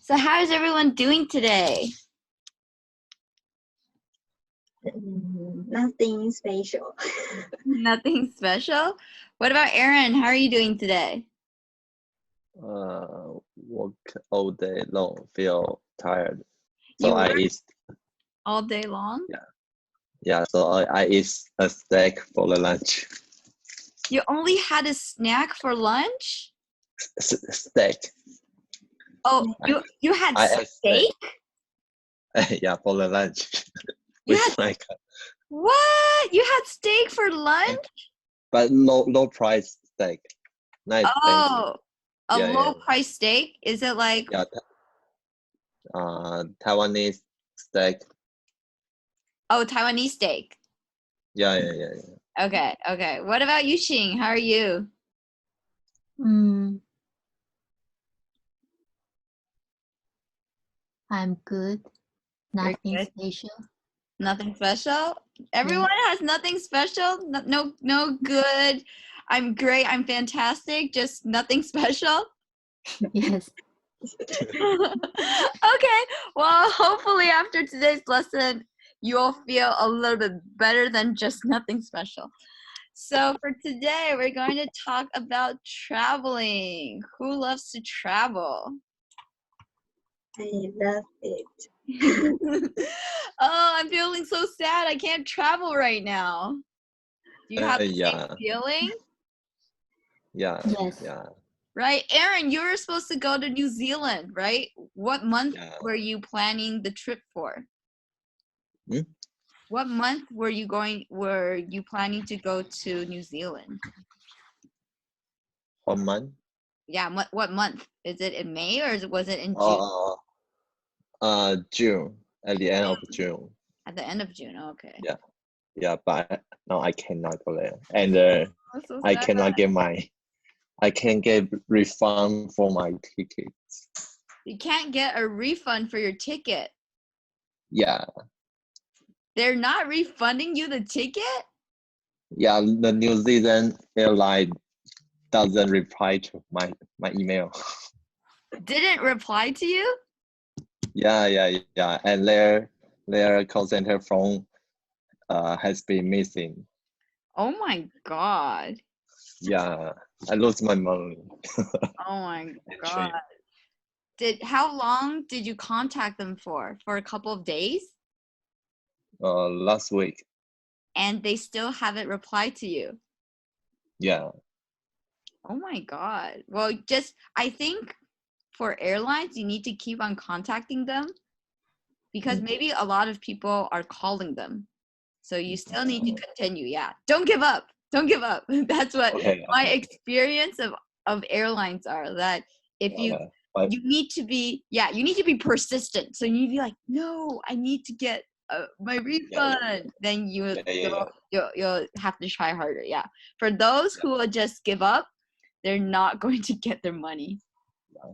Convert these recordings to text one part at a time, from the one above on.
So how is everyone doing today? Nothing special. Nothing special? What about Aaron? How are you doing today? Work all day long, feel tired. So You I work eat, all day long? so I eat a steak for the lunch. You only had a snack for lunch? Steak. Oh, you had I ate steak? Yeah, for the lunch. You With had my what? You had steak for lunch? but low price steak. Nice Oh, a Yeah, low price steak? Is it like yeah. Taiwanese steak. Taiwanese steak? Yeah. Okay. What about you, Xing? How are you? I'm good. You're Nothing good? special. Nothing special? Everyone has nothing special? No good. I'm great. I'm fantastic. Just nothing special? Yes. Okay. Well, hopefully after today's lesson, you'll feel a little bit better than just nothing special. So for today, we're going to talk about traveling. Who loves to travel? I love it. Oh, I'm feeling so sad. I can't travel right now. Do you have the same feeling? Yeah. Yes. Yeah. Right? Aaron, you were supposed to go to New Zealand, right? What month were you planning the trip for? What month were you planning to go to New Zealand? What month? Yeah, what month? Is it in May or was it in June? June. At the end of June. At the end of June, okay. Yeah, but no, I cannot go there, and So I sad. can't get refund for my tickets. You can't get a refund for your ticket. Yeah, They're not refunding you the ticket? yeah. The New Zealand airline doesn't reply to my email. Didn't reply to you? Yeah. And their call center phone has been missing. Oh my god. Yeah, I lost my money. Oh my god. How long did you contact them for? For a couple of days? Last week. And they still haven't replied to you? Yeah. Oh my god. Well, I think for airlines, you need to keep on contacting them because maybe a lot of people are calling them. So you still need to continue. Yeah. Don't give up. Don't give up. That's what my experience of airlines are, that if you need to be persistent. So you need to be like, no, I need to get my refund. Then you'll have to try harder. Yeah. For those who will just give up, they're not going to get their money.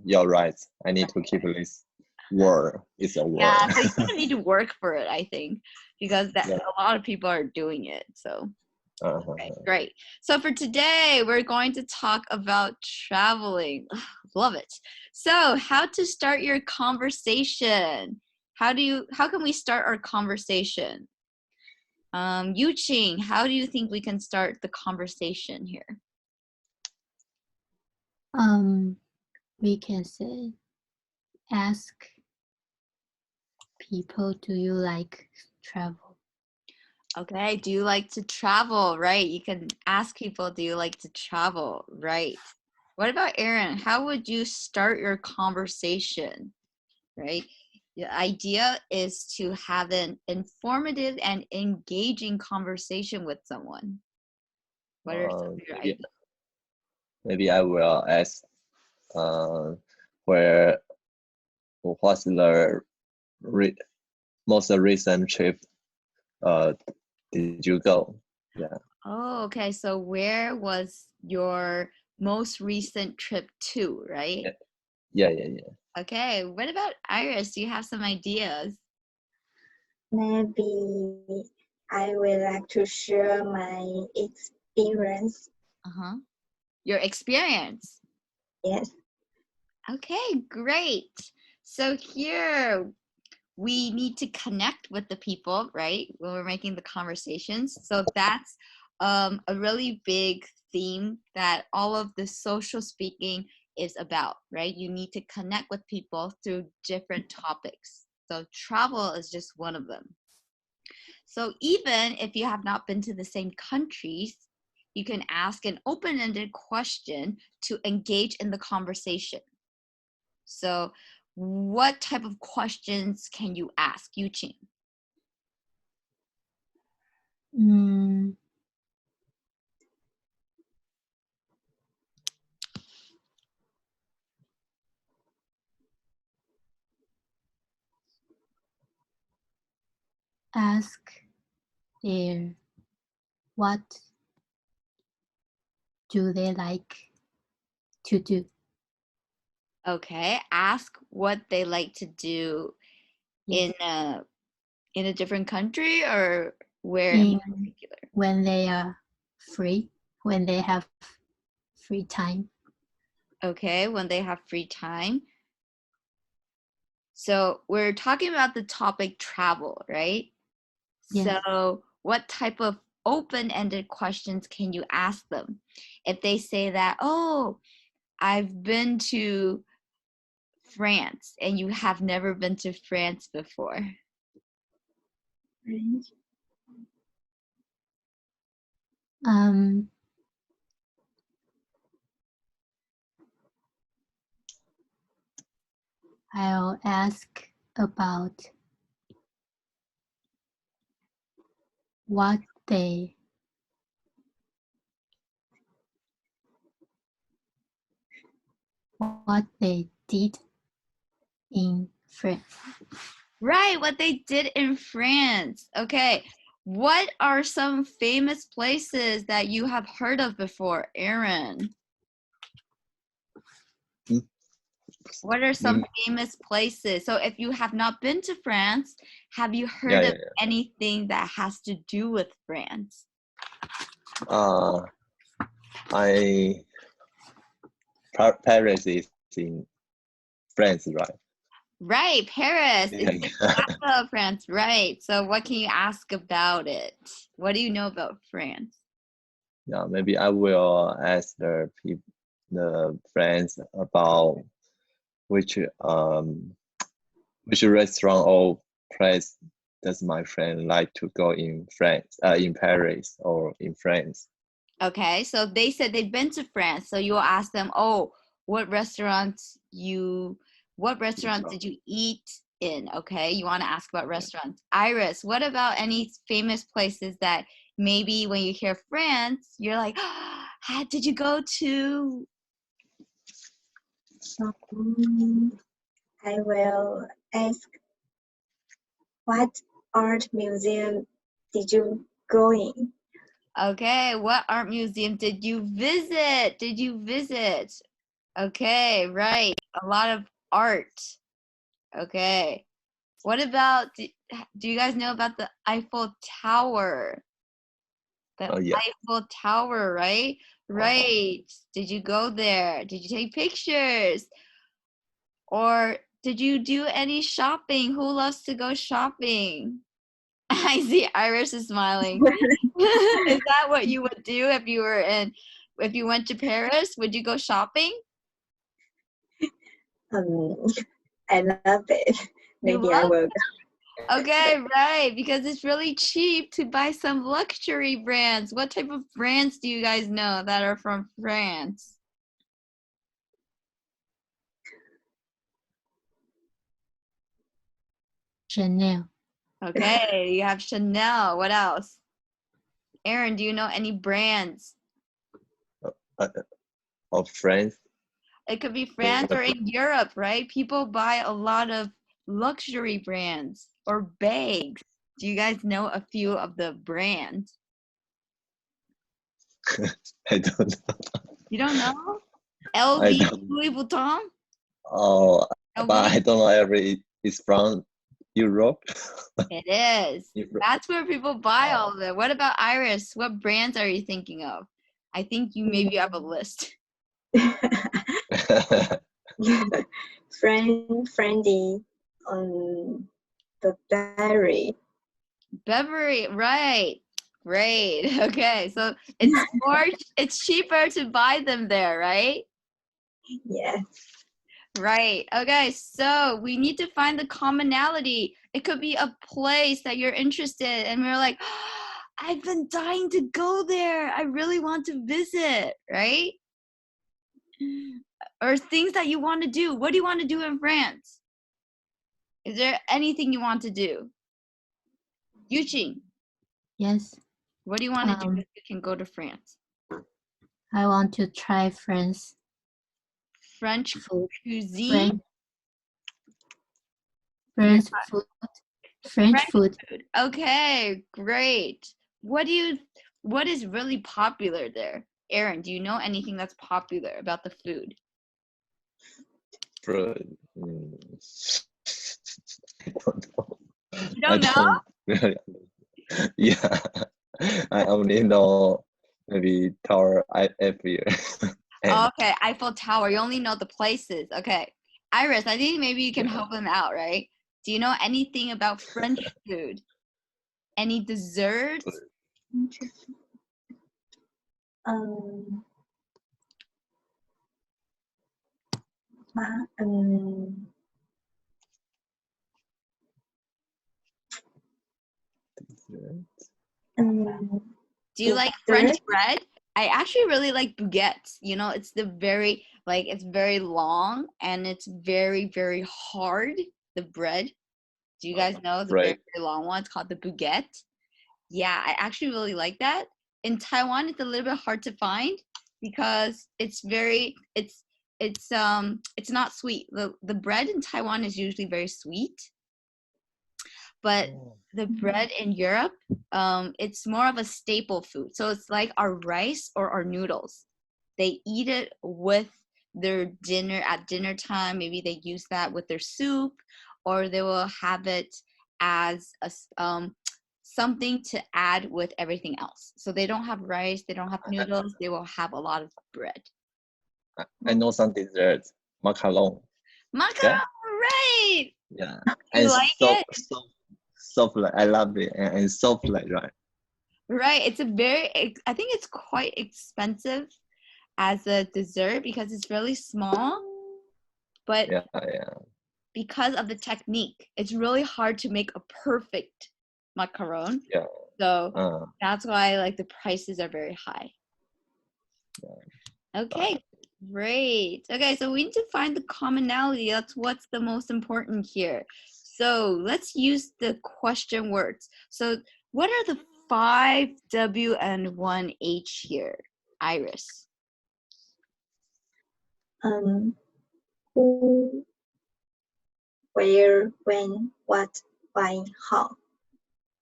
You're right. I need to keep this word. It's a word. Yeah, so you need to work for it, I think, because a lot of people are doing it. So, okay, great. So for today, we're going to talk about traveling. Love it. So, how to start your conversation? How can we start our conversation? Yuqing, how do you think we can start the conversation here? We can say, ask people, do you like travel? Okay, do you like to travel? Right, you can ask people, do you like to travel? Right. What about Aaron? How would you start your conversation? Right, the idea is to have an informative and engaging conversation with someone. What are some of your ideas? Maybe I will ask what's the most recent trip did you go? Yeah. Oh, okay. So where was your most recent trip to, right? Yeah. Okay. What about Iris? Do you have some ideas? Maybe I would like to share my experience. Your experience? Yes. Okay, great. So here we need to connect with the people, right? When we're making the conversations. So that's a really big theme that all of the social speaking is about, right? You need to connect with people through different topics. So travel is just one of them. So even if you have not been to the same countries, you can ask an open-ended question to engage in the conversation. So what type of questions can you ask, Yuqing? Ask their what do they like to do? Okay, ask what they like to do Yes. in a different country or where in particular? When they are free, when they have free time. Okay, when they have free time. So we're talking about the topic travel, right? Yes. So what type of open-ended questions can you ask them? If they say that, oh, I've been to France and you have never been to France before. I'll ask about what they did in France. Right, what they did in France. Okay, what are some famous places that you have heard of before, Aaron? What are some famous places? So if you have not been to France, have you heard of anything that has to do with France? Paris is in France, right? Right, Paris. It's the capital of France, right. So what can you ask about it? What do you know about France? Yeah, maybe I will ask the friends about which restaurant or place does my friend like to go in France, in Paris or in France. Okay, so they said they've been to France, so you'll ask them, oh, what restaurants did you eat in? Okay, you want to ask about restaurants. Iris, what about any famous places that maybe when you hear France, you're like, oh, did you go to? I will ask, what art museum did you go in? Okay, what art museum did you visit? Okay, right, a lot of art. Okay. What about, do you guys know about the Eiffel Tower? The Eiffel Tower, right? Right. Did you go there? Did you take pictures? Or did you do any shopping? Who loves to go shopping? I see Iris is smiling. Is that what you would do if you went to Paris? Would you go shopping? I love it. Maybe I will go. Okay, right, because it's really cheap to buy some luxury brands. What type of brands do you guys know that are from France? Chanel. Okay, you have Chanel. What else? Aaron, do you know any brands? Of France? It could be France or in Europe, right? People buy a lot of luxury brands or bags. Do you guys know a few of the brands? I don't know. You don't know? LV, Louis Vuitton? Oh, LV? but I don't know if it's from Europe. It is. That's where people buy all of it. What about Iris? What brands are you thinking of? I think you maybe have a list. friendly, the berry. Beverly, right. Great. Okay. So it's cheaper to buy them there, right? Yeah. Right. Okay. So we need to find the commonality. It could be a place that you're interested in, and we're like, oh, I've been dying to go there. I really want to visit, right? Or things that you want to do. What do you want to do in France? Is there anything you want to do? Yuqing, Yes, what do you want to do if you can go to France? I want to try French French cuisine? French food. French food. Okay, great. What is really popular there? Aaron, do you know anything that's popular about the food? Fruit. I don't know. You don't know? Really. Yeah, I only know maybe Tower Eiffel. And Okay, Eiffel Tower. You only know the places. Okay. Iris, I think maybe you can help them out, right? Do you know anything about French food? Any desserts? Do you like French bread? I actually really like baguettes. You know, it's it's very long and it's very, very hard, the bread. Do you guys know the very, right. very long one? It's called the baguette. Yeah, I actually really like that. In Taiwan, it's a little bit hard to find because it's not sweet. The bread in Taiwan is usually very sweet, but the bread in Europe, it's more of a staple food. So it's like our rice or our noodles. They eat it with their dinner at dinner time. Maybe they use that with their soup, or they will have it as something to add with everything else. So they don't have rice, they don't have noodles, they will have a lot of bread. I know some desserts. Macaron. Macaron, Yeah. right? Yeah. You And like it? soft like I love it, and soft like right. Right. I think it's quite expensive as a dessert because it's really small. But Yeah. because of the technique, it's really hard to make a perfect macaron. Yeah. So that's why like the prices are very high. Yeah. Okay, great. Okay, so we need to find the commonality. That's what's the most important here. So let's use the question words. So what are the 5 W and 1 H here, Iris? Who, where, when, what, why, how.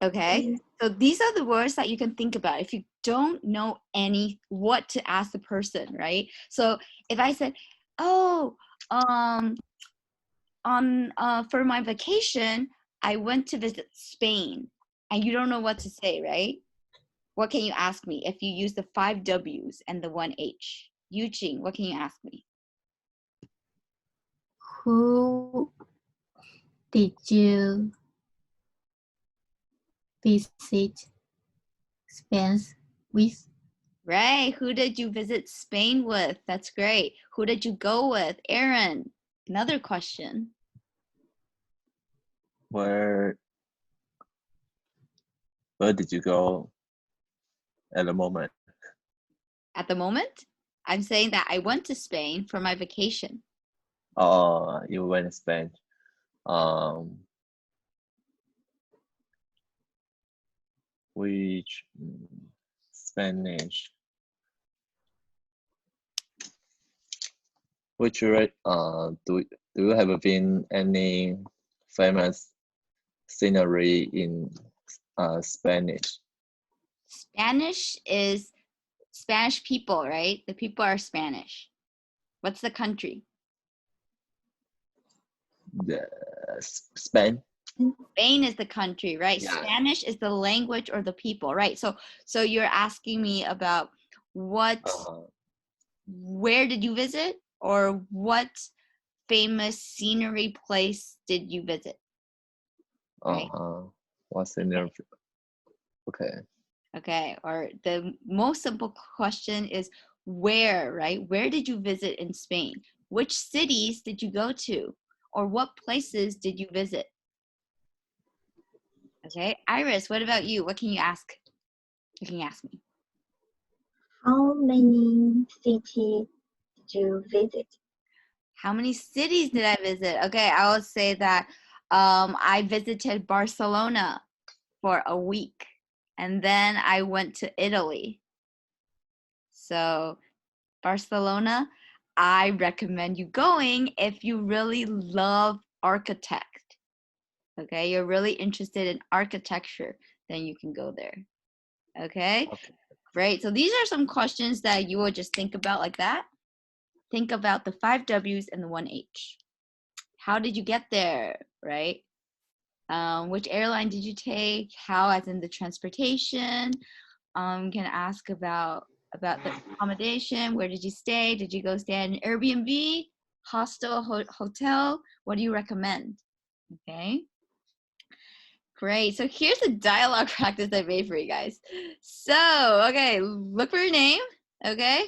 Okay, so these are the words that you can think about if you don't know what to ask the person, right? So if I said, oh, for my vacation, I went to visit Spain, and you don't know what to say, right? What can you ask me if you use the 5 W's and the 1 H? Yuqing, what can you ask me? Who did you visit Spain with? Right, who did you visit Spain with? That's great. Who did you go with? Aaron, another question. Where did you go at the moment? At the moment, I'm saying that I went to Spain for my vacation. Oh, you went to Spain. Which Spanish? Which do you have been any famous scenery in Spanish? Spanish is Spanish people, right? The people are Spanish. What's the country? Spain. Spain is the country, right? Yeah. Spanish is the language or the people, right? So you're asking me about where did you visit or what famous scenery place did you visit? Right. What's the name? Okay. Okay, or the most simple question is where, right? Where did you visit in Spain? Which cities did you go to? Or what places did you visit? Okay, Iris, what about you? What can you ask? You can ask me. How many cities did you visit? How many cities did I visit? Okay, I will say that I visited Barcelona for a week. And then I went to Italy. So Barcelona, I recommend you going if you really love architect. Okay, you're really interested in architecture, then you can go there. Okay, great. So these are some questions that you will just think about like that. Think about the 5 W's and the 1 H. How did you get there, right? Which airline did you take? How, as in the transportation. You can ask about the accommodation. Where did you stay? Did you go stay at an Airbnb, hostel, hotel? What do you recommend? Okay. Great. So here's the dialogue practice I made for you guys. So, okay, look for your name. Okay.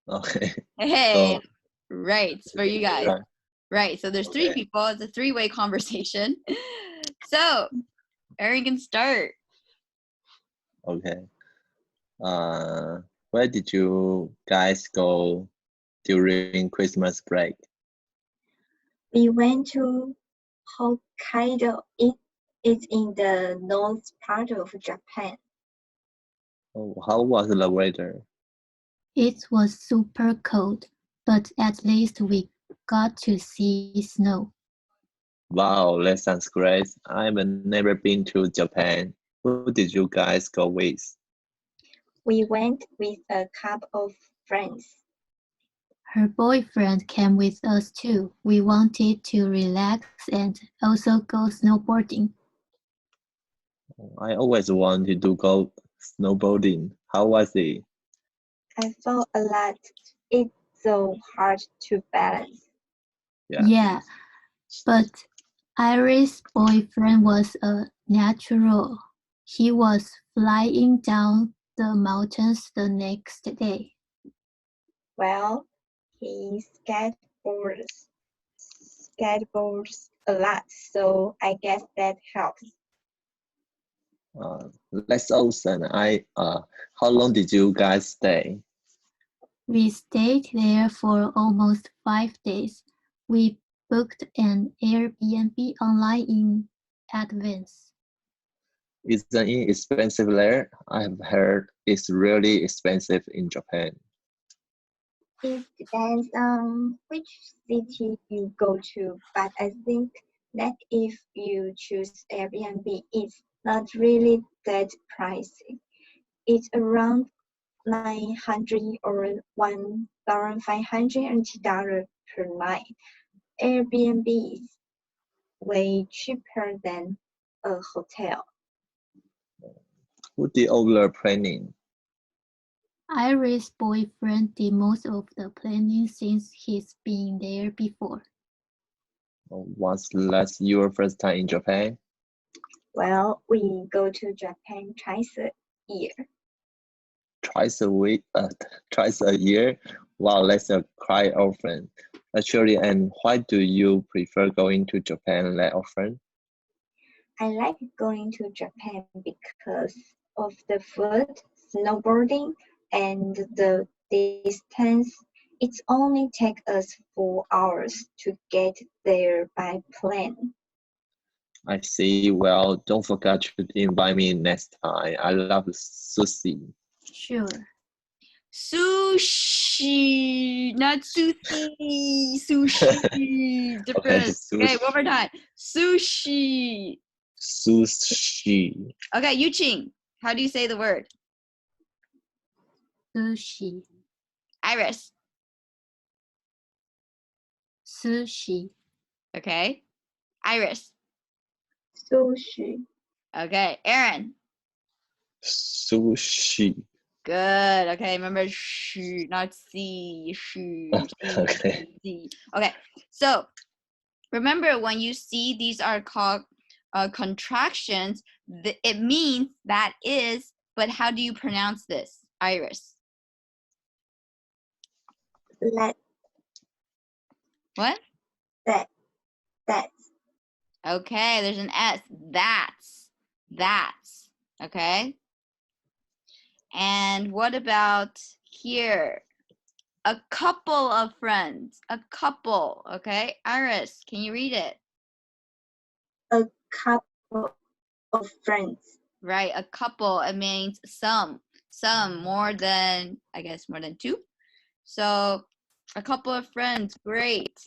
Okay. Hey. So, right. It's for you guys. Right. So there's 3 people. It's a 3-way conversation. So, Erin can start. Okay. Where did you guys go during Christmas break? We went to Hokkaido. It's in the north part of Japan. Oh, how was the weather? It was super cold, but at least we got to see snow. Wow, that sounds great. I've never been to Japan. Who did you guys go with? We went with a couple of friends. Her boyfriend came with us too. We wanted to relax and also go snowboarding. I always wanted to go snowboarding. How was it? I felt a lot. It's so hard to balance. Yeah, but Iris' boyfriend was a natural. He was flying down the mountains the next day. Well, he skateboards a lot, so I guess that helps. That's awesome. How long did you guys stay? We stayed there for almost 5 days. We booked an Airbnb online in advance. Isn't it expensive there? I've heard it's really expensive in Japan. It depends on which city you go to, but I think that if you choose Airbnb, it's not really that pricey. It's around 900 or $1,500 per night. Airbnb is way cheaper than a hotel. Who did all the planning? Iris' boyfriend did most of the planning since he's been there before. Was that your first time in Japan? Well, we go to Japan twice a year. Twice a year? Wow, that's quite often. Actually, and why do you prefer going to Japan that often? I like going to Japan because of the food, snowboarding, and the distance. It only takes us 4 hours to get there by plane. I see. Well, don't forget to invite me next time. I love sushi. Sure. Sushi, not sushi. Sushi. Different. Okay, one more time. Sushi. Sushi. Okay, Yuqing, how do you say the word? Sushi. Iris. Sushi. Okay. Iris. Sushi. Okay. Aaron. Sushi. Good. Okay, remember sh, not c. Sh, Okay. c. Okay, so remember when you see these are called contractions, it means that is, but how do you pronounce this, Iris? Let What? that. Okay, there's an S. That's. Okay. And what about here? A couple of friends. A couple. Okay. Iris, can you read it? A couple of friends. Right. A couple. It means some. More than, I guess, more than two. So a couple of friends. Great.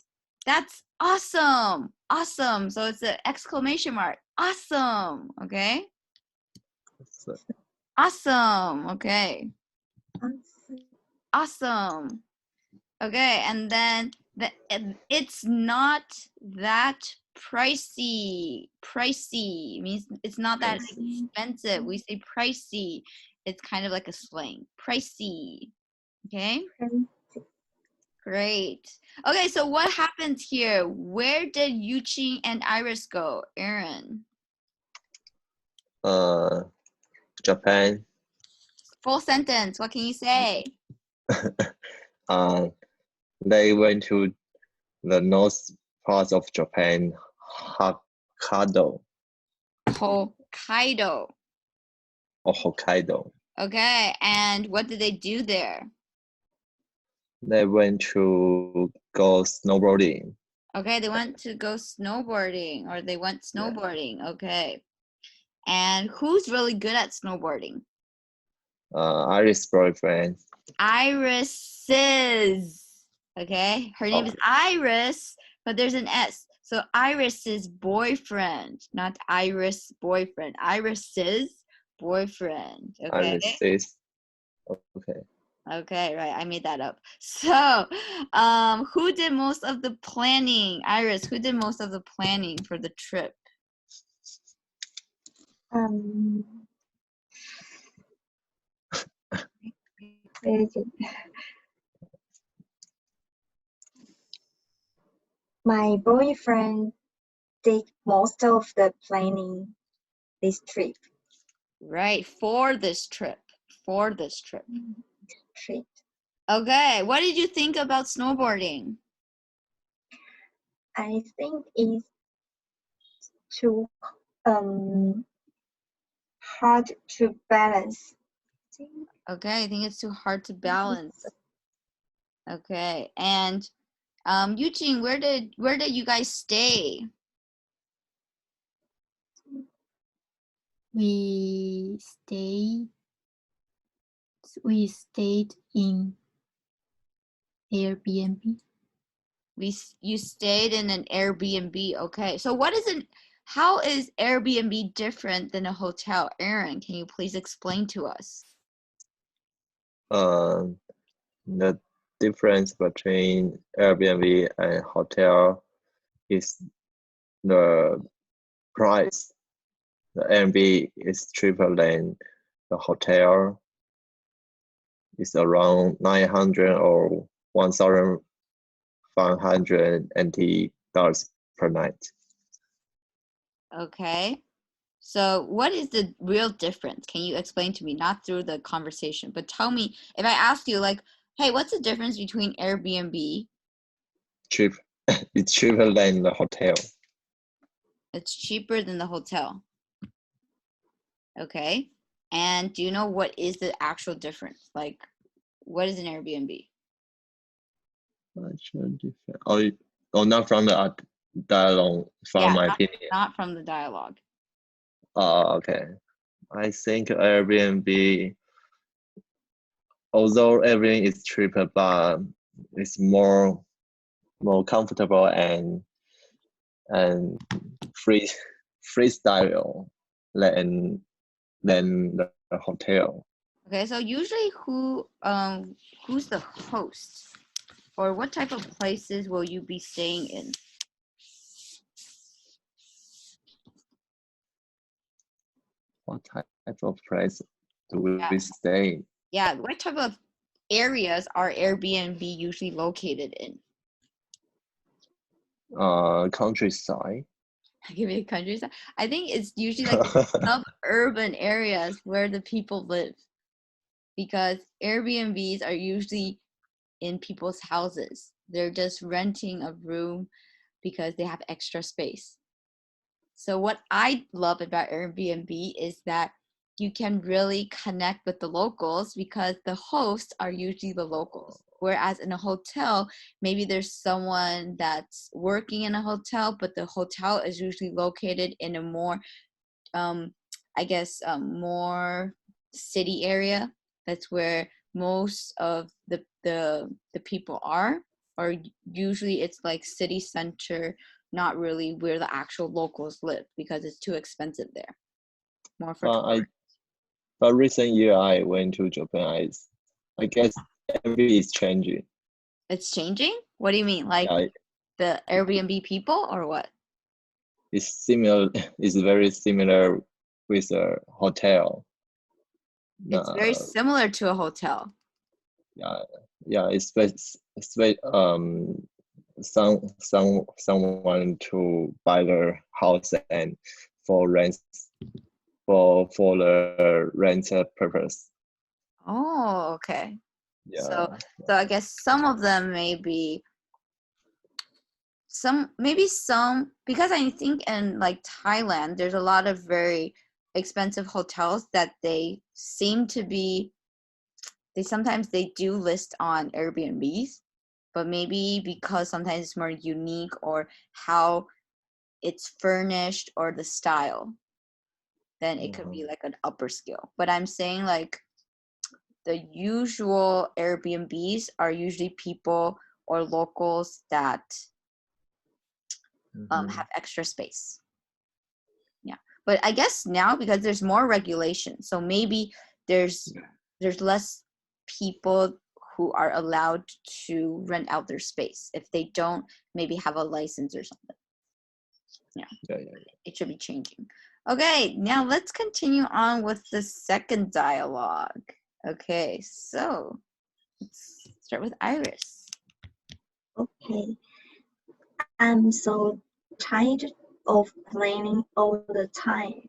That's awesome. Awesome. So it's an exclamation mark. Awesome. Okay. So, Awesome. Okay. Awesome. Okay, and then it's not that pricey. Pricey means it's not that expensive. We say pricey. It's kind of like a slang. Pricey. Okay? Great. Okay, so what happened here? Where did Yuqing and Iris go? Aaron. Japan. Full sentence. What can you say? They went to the north part of Japan, Hokkaido. Hokkaido. Or Hokkaido. Okay, and what did they do there? They went to go snowboarding. Okay, they went to go snowboarding, or they went snowboarding. Okay. And who's really good at snowboarding? Iris' boyfriend. Iris's. Okay, her name is Iris, but there's an S. So Iris's boyfriend, not Iris' boyfriend. Iris's boyfriend. Okay. Iris' okay. Okay, right. I made that up. So, who did most of the planning? Iris, who did most of the planning for the trip? My boyfriend did most of the planning this trip. Right, for this trip. For this trip. Trip. Okay, what did you think about snowboarding? I think it's too hard to balance. Okay, I think it's too hard to balance. Okay, and Eugene, where did you guys stay? We stayed in Airbnb. You stayed in an Airbnb. Okay, so how is Airbnb different than a hotel? Aaron, can you please explain to us? The difference between Airbnb and hotel is the price. The Airbnb is cheaper than the hotel. It's around 900 or 1,500 NT dollars per night. Okay, so what is the real difference? Can you explain to me? Not through the conversation, but tell me, if I ask you like, hey, what's the difference between Airbnb? Cheap. It's cheaper than the hotel. It's cheaper than the hotel. Okay, and do you know what is the actual difference? Like, what is an Airbnb? Actual difference. Oh, not from the dialogue, from my opinion. Not from the dialogue. Okay. I think Airbnb, although everything is cheaper, but it's more comfortable and freestyle than the hotel. Okay, so usually who's the host, or what type of places will you be staying in? What type of place do we stay? Yeah, what type of areas are Airbnb usually located in? Countryside. Give me a countryside. I think it's usually like suburban areas where the people live, because Airbnbs are usually in people's houses. They're just renting a room because they have extra space. So what I love about Airbnb is that you can really connect with the locals because the hosts are usually the locals. Whereas in a hotel, maybe there's someone that's working in a hotel, but the hotel is usually located in a more, more city area. That's where most of the people are, or usually it's like city center, not really where the actual locals live because it's too expensive there. More for tourists. But recent year I went to Japan. I guess every is changing. It's changing? What do you mean? Like Yeah, the Airbnb people or what? it's similar. It's very similar with a hotel. It's very similar to a hotel. Yeah. Someone to buy their house and for rent for the rental purpose. Oh, okay. Yeah. So I guess some of them maybe some because I think in like Thailand there's a lot of very expensive hotels that they sometimes they do list on Airbnbs, but maybe because sometimes it's more unique or how it's furnished or the style, then it could be like an upper scale. But I'm saying like the usual Airbnbs are usually people or locals that have extra space. Yeah, but I guess now because there's more regulation, so maybe there's less people who are allowed to rent out their space if they don't maybe have a license or something. Yeah. It should be changing. Okay, now let's continue on with the second dialogue. Okay, so let's start with Iris. Okay. I'm so tired of planning all the time.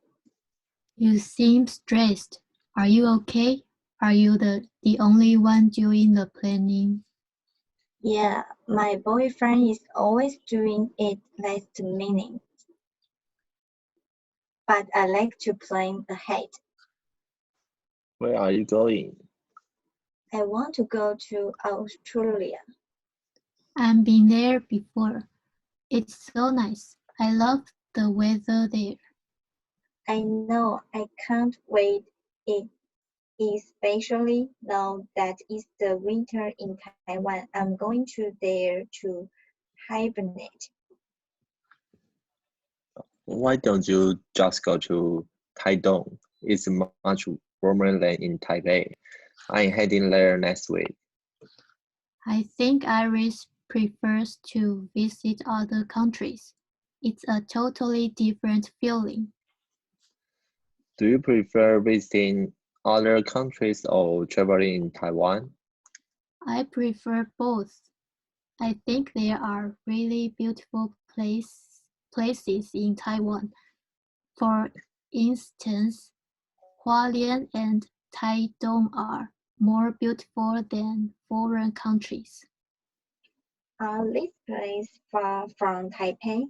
You seem stressed. Are you okay? Are you the only one doing the planning? Yeah, my boyfriend is always doing it last minute. But I like to plan ahead. Where are you going? I want to go to Australia. I've been there before. It's so nice. I love the weather there. I know I can't wait, especially now that it's the winter in Taiwan. I'm going there to hibernate. Why don't you just go to Taitung? It's much warmer than in Taipei. I'm heading there next week. I think Iris prefers to visit other countries. It's a totally different feeling. Do you prefer visiting other countries or traveling in Taiwan? I prefer both. I think there are really beautiful places in Taiwan. For instance, Hualien and Taitung are more beautiful than foreign countries. Are this place far from Taipei?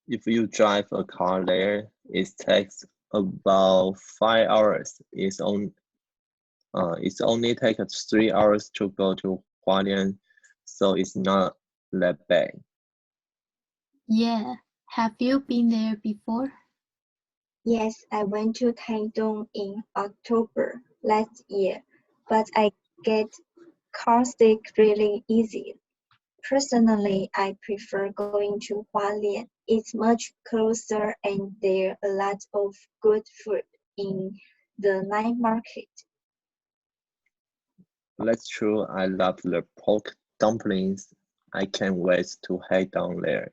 If you drive a car there, it takes about 5 hours. It's only takes 3 hours to go to Hualien, so it's not that bad. Yeah, have you been there before? Yes, I went to Taitung in October last year, but I get carsick really easy. Personally, I prefer going to Hualien. It's much closer and there are a lot of good food in the night market. That's true. I love the pork dumplings. I can't wait to head down there.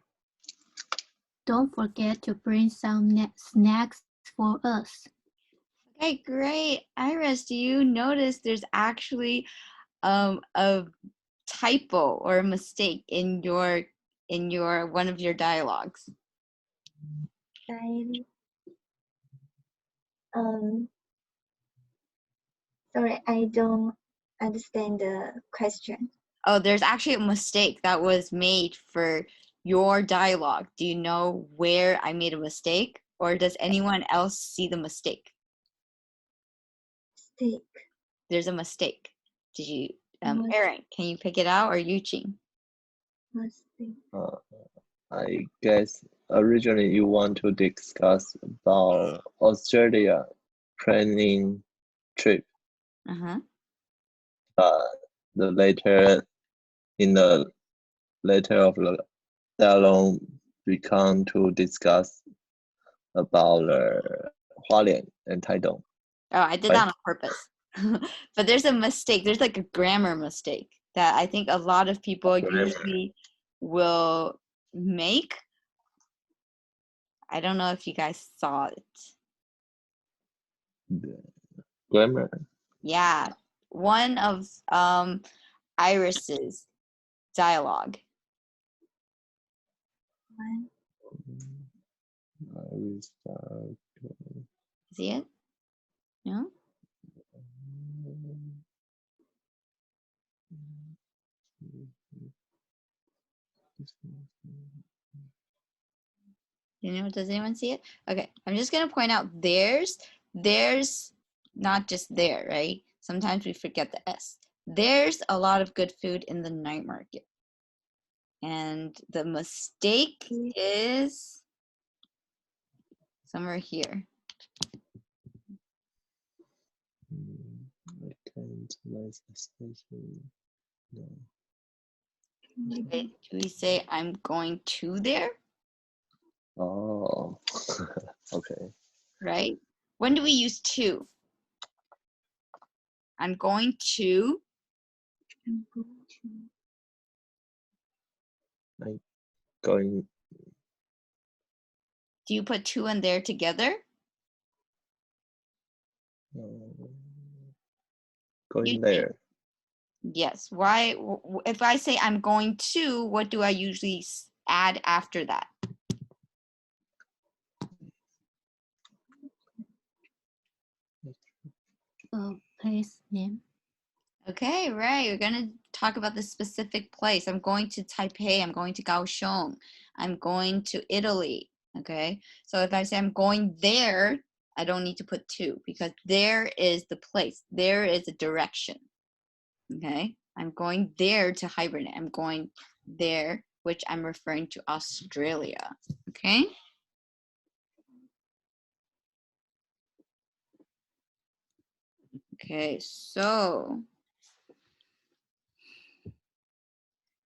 Don't forget to bring some snacks for us. Okay, great. Iris, do you notice there's actually a typo or a mistake in your one of your dialogues? Sorry, I don't understand the question. Oh, there's actually a mistake that was made for your dialogue. Do you know where I made a mistake, or does anyone else see the mistake? Stick. There's a mistake. Did you, Must- Aaron, can you pick it out, or Yuqing? Mistake. I guess originally you want to discuss about Australia planning trip. Uh-huh. The later in the later of the dialogue become to discuss about Hualien and Taidong. Oh, I did that on purpose. But there's a mistake. There's like a grammar mistake that I think a lot of people usually will make. I don't know if you guys saw it. Grammar. Yeah, one of Iris's dialogue. See it? No? Does anyone see it? Okay, I'm just gonna point out there's not just there, right? Sometimes we forget the S. There's a lot of good food in the night market. And the mistake is somewhere here. I can't raise the station. No. Do we say I'm going to there? Oh, okay. Right? When do we use to? I'm going to. Like going. Do you put to and there together? Going there. Yes. Why? If I say I'm going to, what do I usually add after that? Place name. Okay, right. We're going to talk about the specific place. I'm going to Taipei. I'm going to Kaohsiung. I'm going to Italy. Okay. So if I say I'm going there, I don't need to put to because there is the place. There is a direction. Okay. I'm going there to hibernate. I'm going there, which I'm referring to Australia. Okay. Okay, so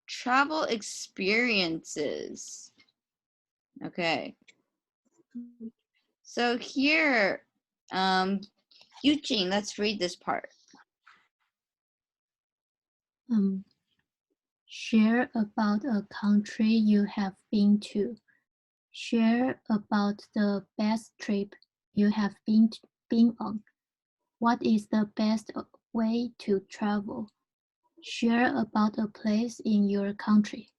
travel experiences. Okay. So here, Yuqing, let's read this part. Share about a country you have been to. Share about the best trip you have been on. What is the best way to travel? Share about a place in your country.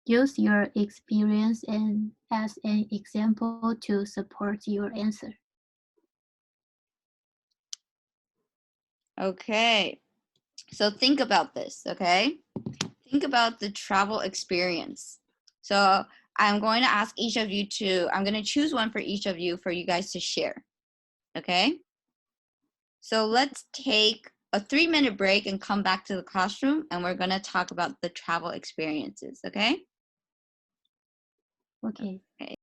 Use your experience and as an example to support your answer. Okay, so think about this, okay? Think about the travel experience. So I'm going to ask each of you I'm going to choose one for each of you for you guys to share, okay? So let's take a 3-minute break and come back to the classroom and we're going to talk about the travel experiences, okay? Okay. Okay.